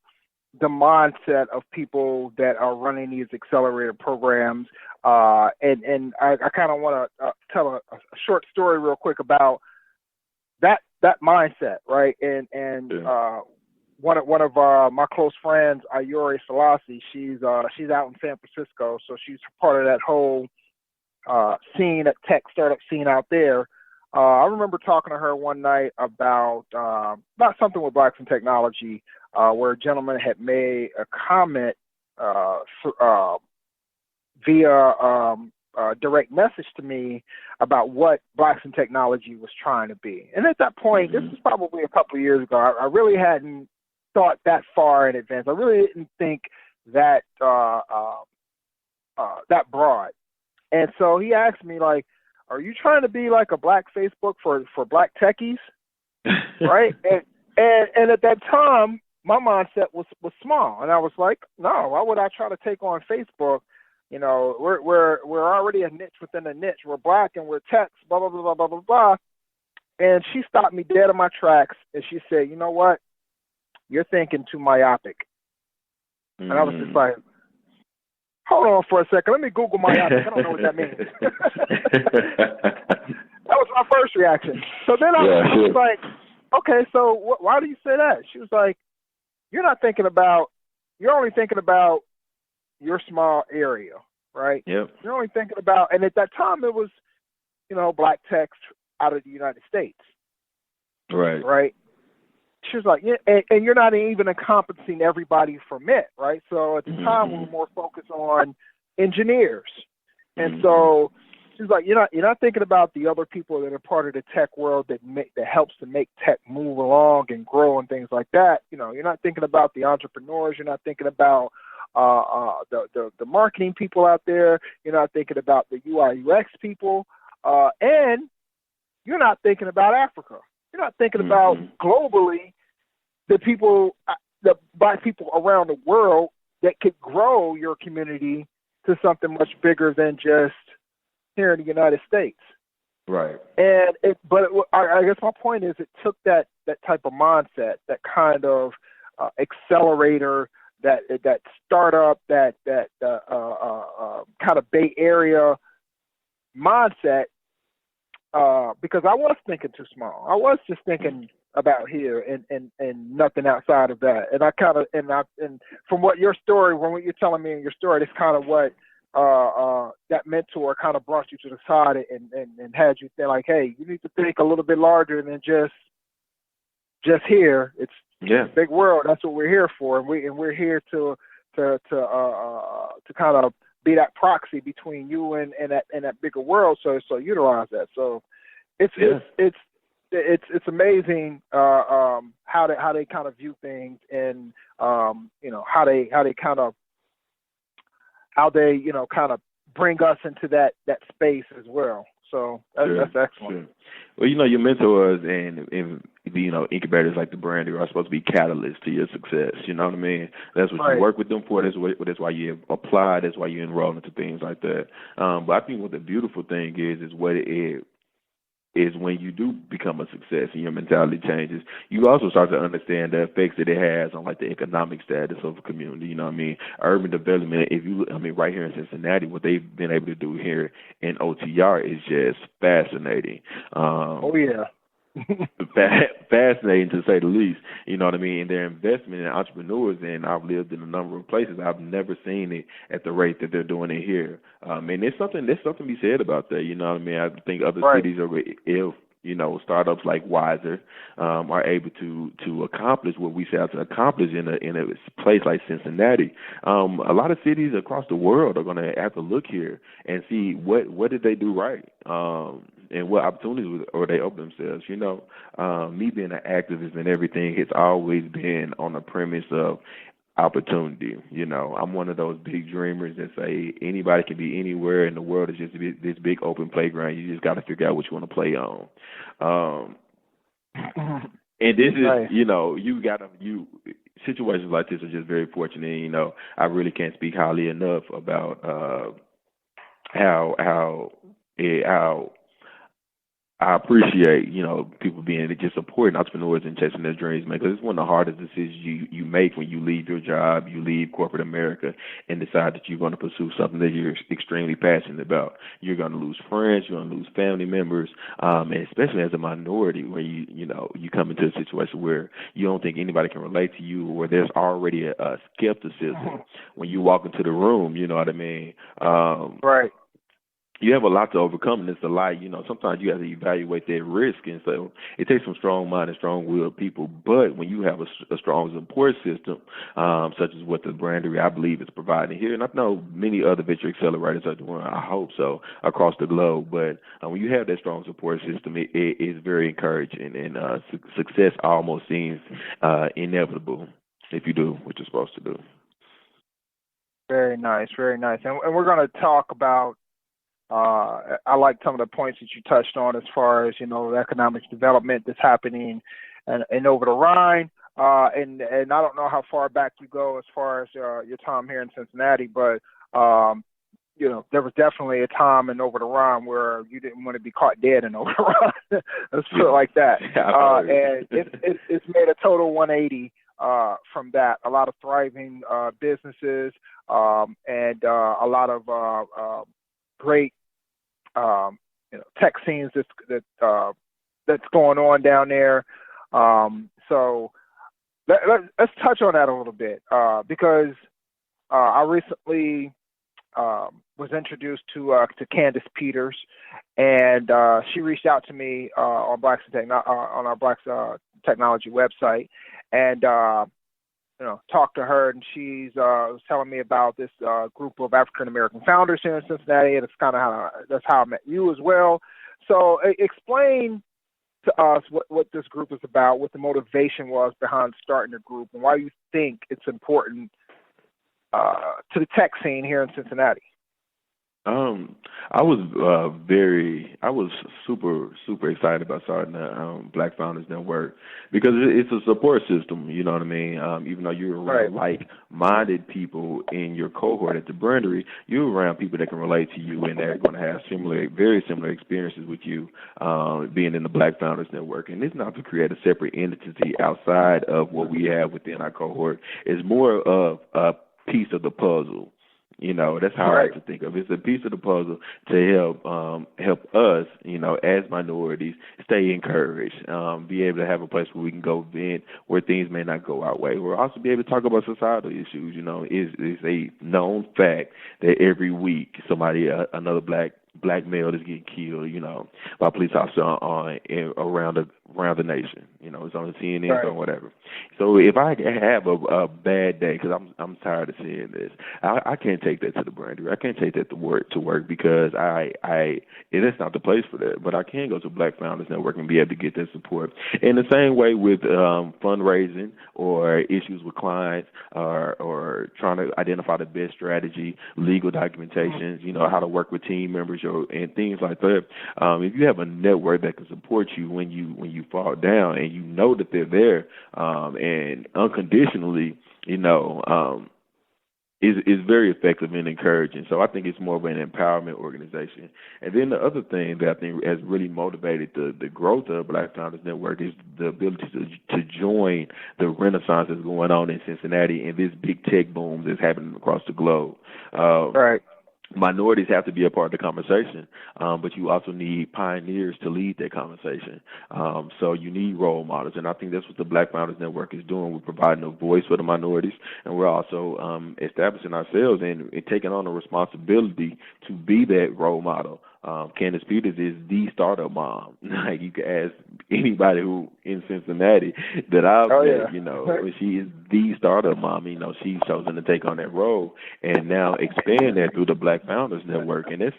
the mindset of people that are running these accelerator programs. And I kind of want to tell a short story real quick about that mindset, right? And one of my close friends, Ayori Selassie, she's out in San Francisco, so she's part of that whole scene, that tech startup scene out there. I remember talking to her one night about something with Blacks in Technology, where a gentleman had made a comment via direct message to me about what Blacks in Technology was trying to be. And at that point, this was probably a couple of years ago, I really hadn't thought that far in advance. I really didn't think that that broad. And so he asked me, like, are you trying to be like a black Facebook for black techies? Right? And at that time, my mindset was small. And I was like, no, why would I try to take on Facebook? We're already a niche within a niche. We're black and we're techs, blah, blah, blah, blah, blah, blah, blah. And she stopped me dead in my tracks, and she said, you know what? You're thinking too myopic. And I was just like, hold on for a second. Let me Google myopic. I don't know what that means. That was my first reaction. So then I was like, okay, so why do you say that? She was like, you're only thinking about your small area, right? Yep. You're only thinking about, and at that time it was, black techs out of the United States. Right. Right. She was like, yeah, and you're not even encompassing everybody from it, right? So at the time, we were more focused on engineers. And so she's like, you're not thinking about the other people that are part of the tech world that helps to make tech move along and grow and things like that. You're not thinking about the entrepreneurs. You're not thinking about the marketing people out there. You're not thinking about the UI UX people, and you're not thinking about Africa. You're not thinking about globally the black people around the world that could grow your community to something much bigger than just, here in the United States. Right. And I guess my point is, it took that type of mindset, that kind of accelerator, that startup, that kind of Bay Area mindset, because I was thinking too small. I was just thinking about here and nothing outside of that. And I kind of and from what your story, from what you're telling me in your story, that's kind of what that mentor kind of brought you to the side and had you think like, hey, you need to think a little bit larger than just here. It's a big world. That's what we're here for, and we're here to kind of be that proxy between you and that bigger world. So utilize that. So it's amazing how they kind of view things, and how they kind of bring us into that space as well. So that's excellent. Sure. Well, your mentors and incubators like the brand are supposed to be catalysts to your success. You know what I mean? That's what you work with them for. That's why you apply. That's why you enroll into things like that. But I think what the beautiful thing is what it is when you do become a success and your mentality changes, you also start to understand the effects that it has on like the economic status of a community. You know what I mean? Urban development, right here in Cincinnati, what they've been able to do here in OTR is just fascinating. Fascinating to say the least. You know what I mean? And their investment in entrepreneurs, and I've lived in a number of places, I've never seen it at the rate that they're doing it here. And there's something to be said about that. You know what I mean? I think other cities are, if startups like Wyzerr are able to accomplish what we set out to accomplish in a place like Cincinnati. A lot of cities across the world are going to have to look here and see what did they do right, and what opportunities or they open themselves. Me being an activist and everything, it's always been on the premise of opportunity. I'm one of those big dreamers that say anybody can be anywhere in the world. It's just this big open playground. You just got to figure out what you want to play on. And this is, situations like this are just very fortunate. I really can't speak highly enough about how I appreciate, people being just supporting entrepreneurs and chasing their dreams, man, because it's one of the hardest decisions you make when you leave your job, you leave corporate America, and decide that you're going to pursue something that you're extremely passionate about. You're going to lose friends, you're going to lose family members, and especially as a minority, where you come into a situation where you don't think anybody can relate to you, or there's already a skepticism when you walk into the room. You know what I mean? Right. You have a lot to overcome, and it's a lot. Sometimes you have to evaluate that risk, and so it takes some strong-minded, strong-willed people. But when you have a strong support system, such as what the Brandery, I believe, is providing here, and I know many other venture accelerators are doing, I hope so, across the globe. But when you have that strong support system, it is very encouraging, and success almost seems inevitable if you do what you're supposed to do. Very nice, very nice. And we're going to talk about, I like some of the points that you touched on as far as, the economic development that's happening and over the Rhine. And I don't know how far back you go as far as your time here in Cincinnati, but, there was definitely a time in over the Rhine where you didn't want to be caught dead in over the Rhine. Let's put it like that. And it's made a total 180 from that. A lot of thriving businesses and a lot of great tech scenes that's going on down there. So let's touch on that a little bit because I recently was introduced to Candace Peters, and she reached out to me on our Blacks Technology website, and talked to her, and she's was telling me about this group of African American founders here in Cincinnati, and that's how I met you as well. So explain to us what this group is about, what the motivation was behind starting the group, and why you think it's important to the tech scene here in Cincinnati. Um, I was super excited about starting the Black Founders Network because it's a support system. You know what I mean? Even though you're Right. around like-minded people in your cohort at the Brandery, you're around people that can relate to you, and they're going to have very similar experiences with you, being in the Black Founders Network. And it's not to create a separate entity outside of what we have within our cohort. It's more of a piece of the puzzle. You know, that's how I Right. like to think of it. It's a piece of the puzzle to help us, as minorities, stay encouraged, be able to have a place where we can go vent where things may not go our way. We'll also be able to talk about societal issues. You know, it's a known fact that every week another black male is getting killed, by a police officer around the nation. You know, it's on the CNN Right. or whatever. So if I have a bad day, because I'm tired of seeing this, I can't take that to the Brandery. I can't take that to work because it's not the place for that. But I can go to Black Founders Network and be able to get that support. In the same way with fundraising or issues with clients or trying to identify the best strategy, legal documentations, how to work with team members and things like that. If you have a network that can support you when you fall down and you know that they're there and unconditionally, is very effective and encouraging. So I think it's more of an empowerment organization. And then the other thing that I think has really motivated the growth of Black Founders Network is the ability to join the renaissance that's going on in Cincinnati and this big tech boom that's happening across the globe. Right. Minorities have to be a part of the conversation, but you also need pioneers to lead that conversation. So you need role models, and I think that's what the Black Founders Network is doing. We're providing a voice for the minorities, and we're also establishing ourselves and taking on a responsibility to be that role model. Candace Peters is the startup mom. Like, you can ask anybody who in Cincinnati that I've met, she is the startup mom. She's chosen to take on that role and now expand that through the Black Founders Network. And that's,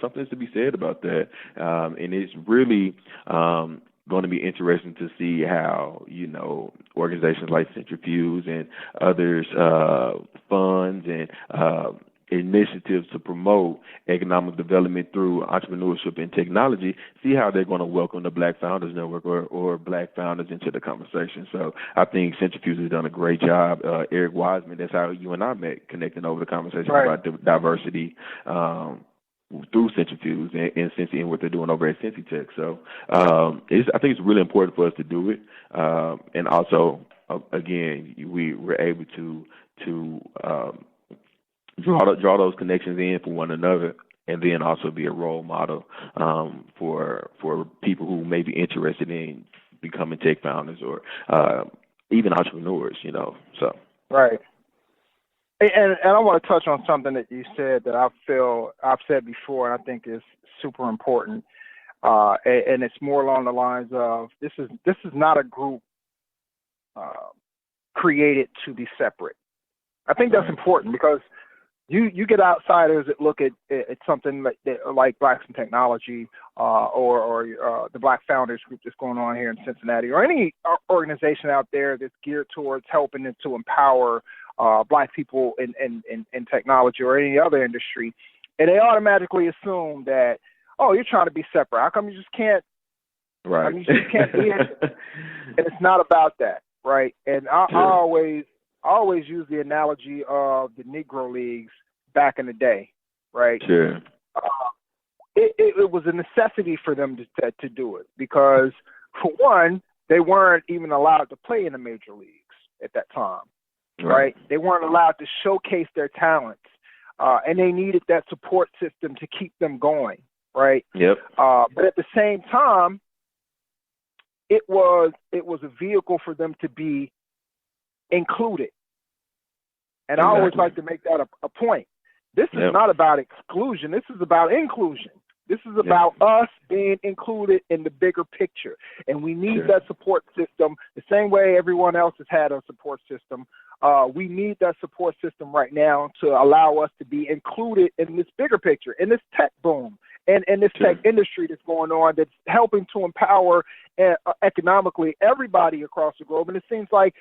something to be said about that. And it's really going to be interesting to see how, organizations like Centrifuge and others, funds and initiatives to promote economic development through entrepreneurship and technology, see how they're going to welcome the Black Founders Network or Black founders into the conversation. So I think Centrifuge has done a great job. Eric Wiseman, that's how you and I met, connecting over the conversation about diversity through Centrifuge and what they're doing over at Cincy Tech. So I think it's really important for us to do it. And also, again, we're able to draw those connections in for one another, and then also be a role model for people who may be interested in becoming tech founders or even entrepreneurs. So right. And I want to touch on something that you said that I've said before, and I think is super important. And it's more along the lines of this is not a group created to be separate. I think that's important because you get outsiders that look at something like Blacks in Technology or the Black Founders Group that's going on here in Cincinnati, or any organization out there that's geared towards helping to empower Black people in technology or any other industry, and they automatically assume that, oh, you're trying to be separate. How come you just can't? Right. I mean, you just can't be it. And it's not about that, right? And I always use the analogy of the Negro Leagues back in the day, right? Sure. It was a necessity for them to do it because, for one, they weren't even allowed to play in the major leagues at that time, right? They weren't allowed to showcase their talents, and they needed that support system to keep them going, right? Yep. But at the same time, it was a vehicle for them to be included. And I always like to make that a point. This is not about exclusion. This is about inclusion. This is about us being included in the bigger picture. And we need that support system the same way everyone else has had a support system. We need that support system right now to allow us to be included in this bigger picture, in this tech boom, and this tech industry that's going on that's helping to empower economically everybody across the globe. And it seems like,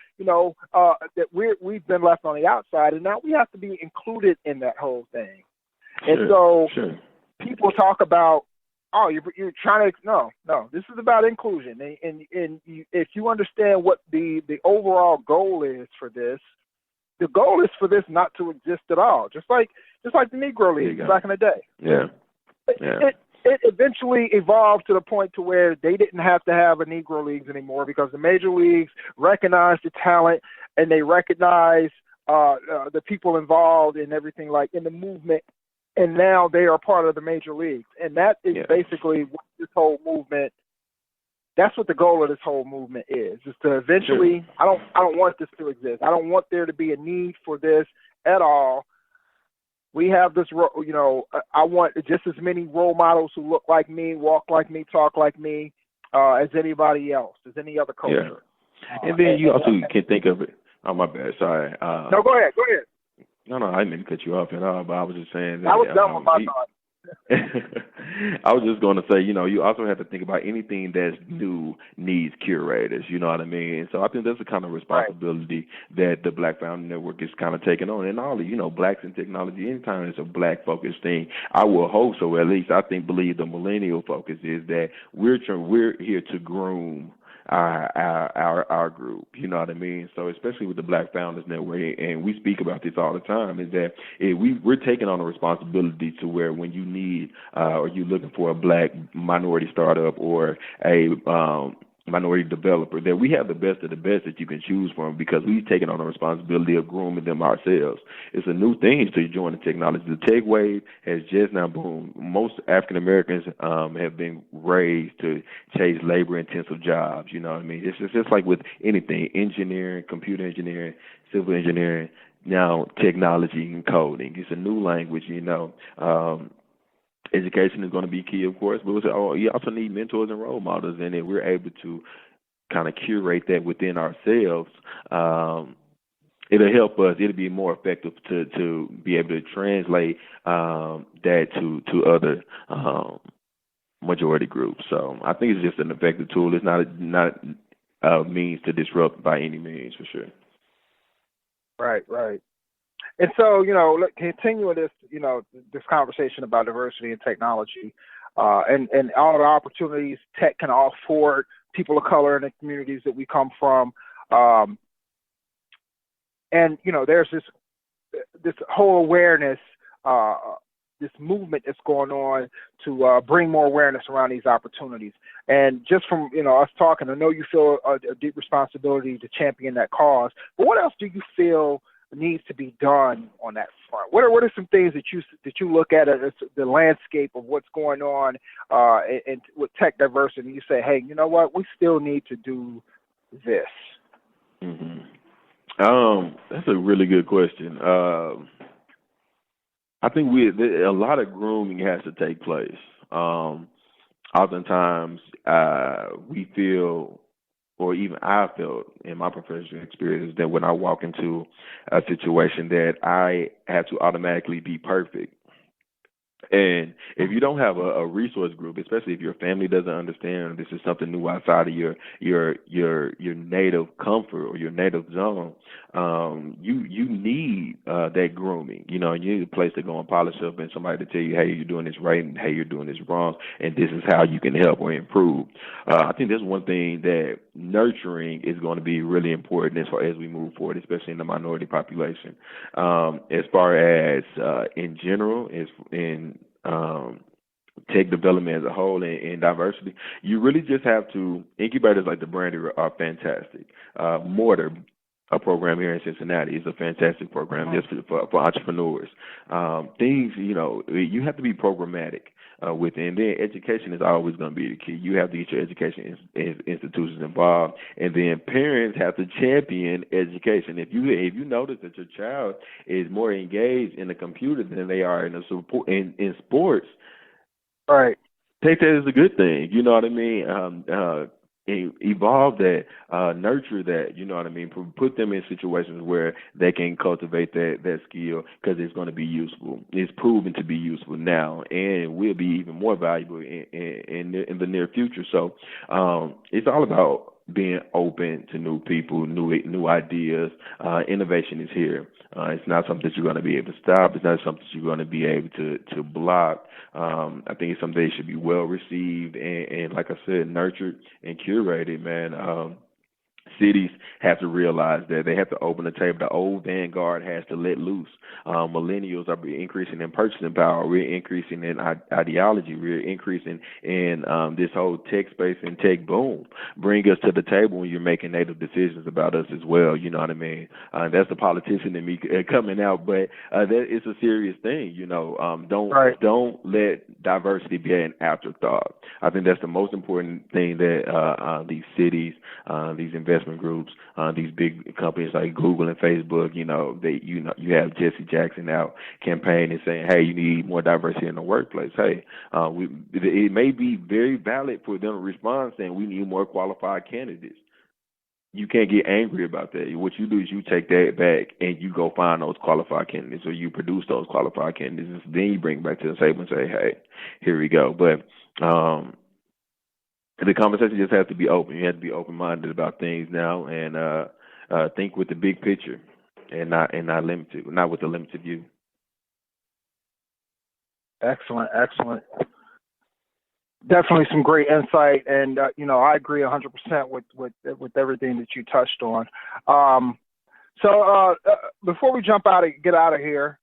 that we've been left on the outside, and now we have to be included in that whole thing. And so Sure. people talk about, oh, you're trying to, no, this is about inclusion. And if you understand what the overall goal is for this, the goal is for this not to exist at all. Just like the Negro Leagues back in the day. Yeah. It eventually evolved to the point to where they didn't have to have a Negro Leagues anymore because the major leagues recognized the talent and they recognized the people involved and everything like in the movement, and now they are part of the major leagues. And that is basically what this whole movement. That's what the goal of this whole movement is to eventually. I don't want this to exist. I don't want there to be a need for this at all. We have this, I want just as many role models who look like me, walk like me, talk like me, as anybody else, as any other culture. Yeah. And then you also can think of it. Oh, my bad. Sorry. No, go ahead. No, I didn't mean to cut you off at all, but I was just saying that. I was done with my thought. I was just going to say, you also have to think about anything that's new needs curators, you know what I mean? So I think that's the kind of responsibility that the Black Founder Network is kind of taking on. And all of, blacks in technology, anytime it's a black-focused thing, I will hope so, at least believe the millennial focus is that we're here to groom our group, you know what I mean? So especially with the Black Founders Network, and we speak about this all the time, is that we're taking on a responsibility to where when you need or you're looking for a black minority startup or a minority developer, that we have the best of the best that you can choose from because we've taken on the responsibility of grooming them ourselves. It's a new thing to join the technology. The tech wave has just now boomed. Most African Americans have been raised to chase labor-intensive jobs. You know what I mean? It's just like with anything, engineering, computer engineering, civil engineering, now technology and coding. It's a new language, Education is going to be key, of course, but you also need mentors and role models, and if we're able to kind of curate that within ourselves, it'll help us. It'll be more effective to be able to translate that to other majority groups. So I think it's just an effective tool. It's not a means to disrupt by any means, for sure. Right. And so, continuing this, this conversation about diversity and technology, and all the opportunities tech can afford people of color in the communities that we come from, and there's this whole awareness, this movement that's going on to bring more awareness around these opportunities. And just from us talking, I know you feel a deep responsibility to champion that cause. But what else do you feel needs to be done on that front? What are some things that you look at as the landscape of what's going on and with tech diversity, and you say, hey, you know what, we still need to do this? That's a really good question. I think a lot of grooming has to take place. Oftentimes we feel, or even I felt in my professional experience, that when I walk into a situation that I have to automatically be perfect. And if you don't have a resource group, especially if your family doesn't understand this is something new outside of your native comfort or your native zone, you need that grooming. You need a place to go and polish up and somebody to tell you, hey, you're doing this right and hey, you're doing this wrong, and this is how you can help or improve. I think that's one thing that nurturing is going to be really important as far as we move forward, especially in the minority population. As far as in general, in tech development as a whole and diversity, you really just have to, incubators like the Brandy are fantastic. Mortar, a program here in Cincinnati, is a fantastic program just for entrepreneurs. Things, you have to be programmatic with it. And then education is always going to be the key. You have to get your education institutions involved, and then parents have to champion education. If you notice that your child is more engaged in the computer than they are in in sports, right, take that as a good thing. You know what I mean? Evolve that, nurture that, you know what I mean? Put them in situations where they can cultivate that skill, because it's going to be useful. It's proven to be useful now and will be even more valuable in the near future. So it's all about being open to new people, new ideas. Innovation is here. It's not something that you're going to be able to stop. It's not something you're going to be able to block. I think it's something that should be well received and like I said, nurtured and curated, man. Cities have to realize that they have to open the table. The old vanguard has to let loose. Millennials are increasing in purchasing power. We're increasing in ideology. We're increasing in this whole tech space and tech boom. Bring us to the table when you're making native decisions about us as well. You know what I mean? That's the politician in me coming out, but that is a serious thing. You know, don't let diversity be an afterthought. I think that's the most important thing that these cities, these investment groups, these big companies like Google and Facebook, you have Jesse Jackson out campaigning saying, hey, you need more diversity in the workplace. Hey, it may be very valid for them to respond saying we need more qualified candidates. You can't get angry about that. What you do is you take that back and you go find those qualified candidates, or you produce those qualified candidates. Then you bring it back to the table and say, hey, here we go. But the conversation just has to be open. You have to be open-minded about things now and think with the big picture and not with the limited view. Excellent. Definitely some great insight, and I agree 100% with everything that you touched on. So before we get out of here,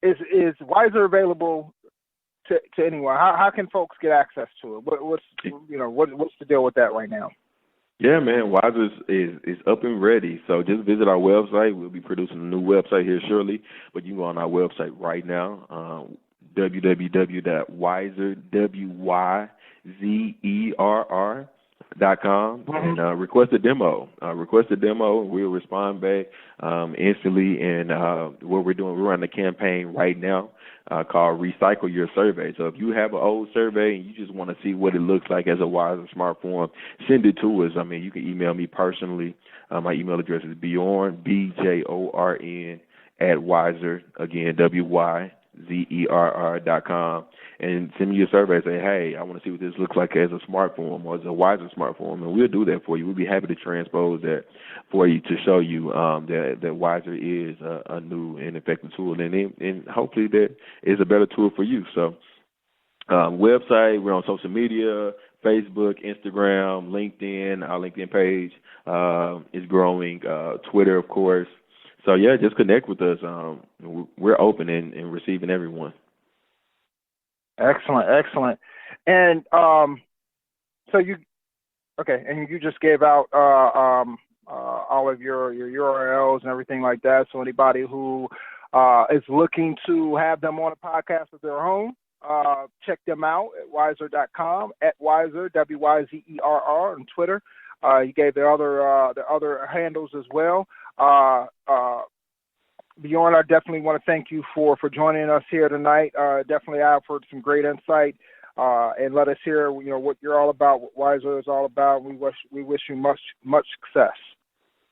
is Wyzerr available to anyone? How can folks get access to it? What's the deal with that right now? Yeah, man, Wyzerr is up and ready. So just visit our website. We'll be producing a new website here shortly, but you can go on our website right now, www.wyzerr.com, and request a demo. And we'll respond back instantly. And what we're doing, we're running a campaign right now called Recycle Your Survey. So if you have an old survey and you just want to see what it looks like as a Wyzerr smart form, send it to us. I mean, you can email me personally. My email address is Bjorn, BJORN, @Wyzerr, again, WYZERR.com, and send me your survey. Say, hey, I want to see what this looks like as a smart form or as a Wyzerr smart form, and we'll do that for you. We'll be happy to transpose that for you to show you that Wyzerr is a new and effective tool, and hopefully that is a better tool for you. So website, we're on social media, Facebook, Instagram, LinkedIn. Our LinkedIn page is growing, Twitter, of course. So, yeah, just connect with us. We're open and receiving everyone. Excellent. And so you just gave out all of your URLs and everything like that. So anybody who is looking to have them on a podcast of their own, check them out at Wyzerr.com, @Wyzerr, WYZERR on Twitter. You gave the other handles as well. Bjorn, I definitely want to thank you for joining us here tonight. Definitely offered some great insight and let us hear what you're all about, what Wyzerr is all about. We wish you much success.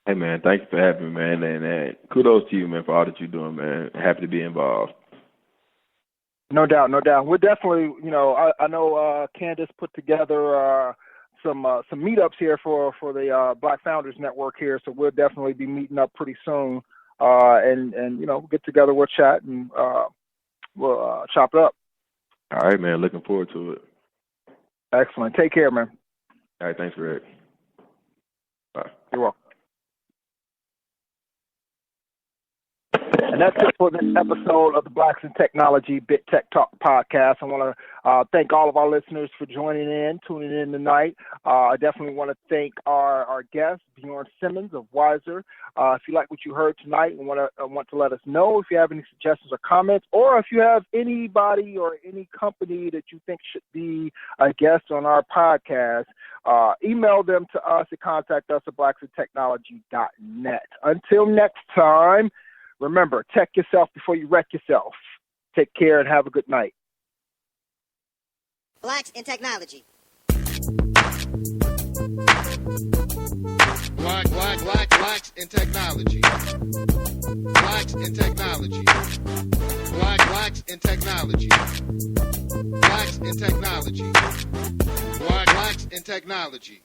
Hey man, thank you for having me, man, and kudos to you, man, for all that you're doing, man. Happy to be involved. No doubt. We're definitely, I know Candace put together some meetups here for the Black Founders Network here, so we'll definitely be meeting up pretty soon, and get together, we'll chat, and we'll chop it up. All right, man. Looking forward to it. Excellent. Take care, man. All right. Thanks, Greg. Bye. You're welcome. And that's it for this episode of the Blacks in Technology Bit Tech Talk podcast. I want to thank all of our listeners for tuning in tonight. I definitely want to thank our guest, Bjorn Simmons of Wyzerr. If you like what you heard tonight and want to let us know, if you have any suggestions or comments, or if you have anybody or any company that you think should be a guest on our podcast, email them to us and contact us at blacksintechnology.net. Until next time, remember, tech yourself before you wreck yourself. Take care and have a good night. Blacks in Technology. Blacks in Technology. Blacks in Technology. Blacks in Technology. Blacks in Technology. Blacks in Technology.